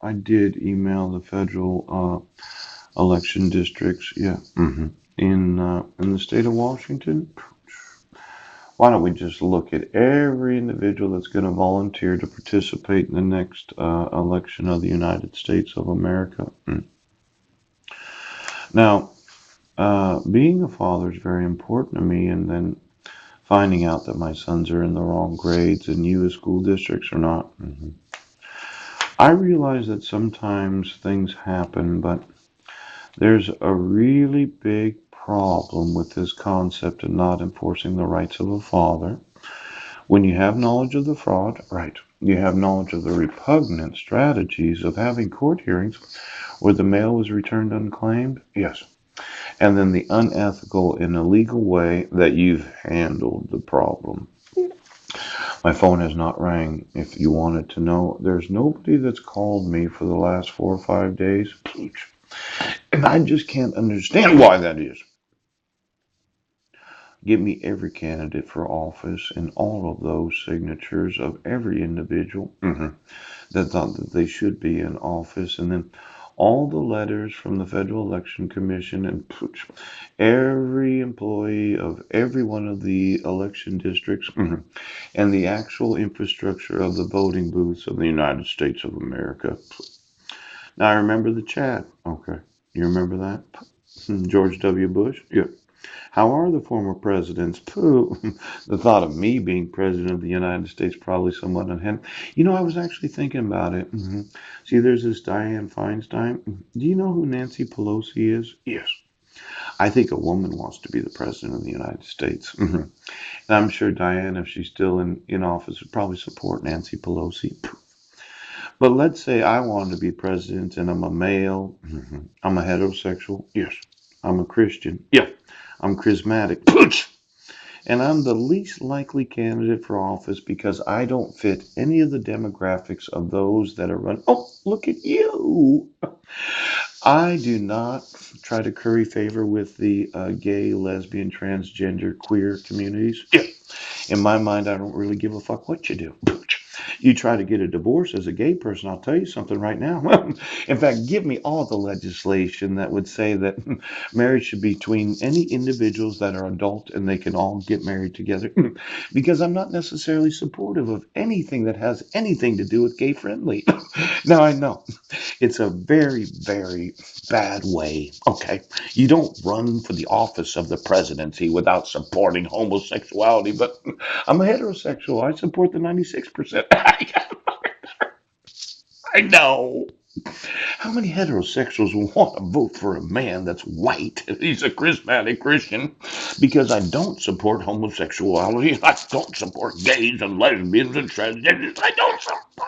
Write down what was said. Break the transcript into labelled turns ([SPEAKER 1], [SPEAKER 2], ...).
[SPEAKER 1] I did email the federal election districts. Yeah. In the state of Washington. Why don't we just look at every individual that's going to volunteer to participate in the next election of the United States of America? Now, being a father is very important to me, and then finding out that my sons are in the wrong grades in U.S. school districts or not. I realize that sometimes things happen, but there's a really big problem with this concept of not enforcing the rights of a father. When you have knowledge of the fraud, right, you have knowledge of the repugnant strategies of having court hearings where the mail was returned unclaimed, yes, and then the unethical and illegal way that you've handled the problem. My phone has not rang. If you wanted to know, there's nobody that's called me for the last 4 or 5 days. And I just can't understand why that is. Give me every candidate for office and all of those signatures of every individual that thought that they should be in office, and then all the letters from the Federal Election Commission and every employee of every one of the election districts and the actual infrastructure of the voting booths of the United States of America. Now, I remember the chat. Okay. You remember that? George W. Bush? Yeah. How are the former presidents? Pooh. The thought of me being president of the United States probably somewhat unhappy. I was actually thinking about it. See, there's this Dianne Feinstein. Do you know who Nancy Pelosi is? Yes. I think a woman wants to be the president of the United States. And I'm sure Diane, if she's still in office, would probably support Nancy Pelosi. But let's say I wanted to be president and I'm a male. I'm a heterosexual. Yes. I'm a Christian. Yeah. I'm charismatic. And I'm the least likely candidate for office because I don't fit any of the demographics of those that are running. Oh, look at you. I do not try to curry favor with the gay, lesbian, transgender, queer communities. Yeah. In my mind, I don't really give a fuck what you do. You try to get a divorce as a gay person, I'll tell you something right now. In fact, give me all the legislation that would say that marriage should be between any individuals that are adult and they can all get married together. Because I'm not necessarily supportive of anything that has anything to do with gay friendly. Now, I know it's a very, very bad way. Okay. You don't run for the office of the presidency without supporting homosexuality, but I'm a heterosexual. I support the 96%. I know. How many heterosexuals want to vote for a man that's white? He's a charismatic Christian because I don't support homosexuality. I don't support gays and lesbians and transgenders. I don't support.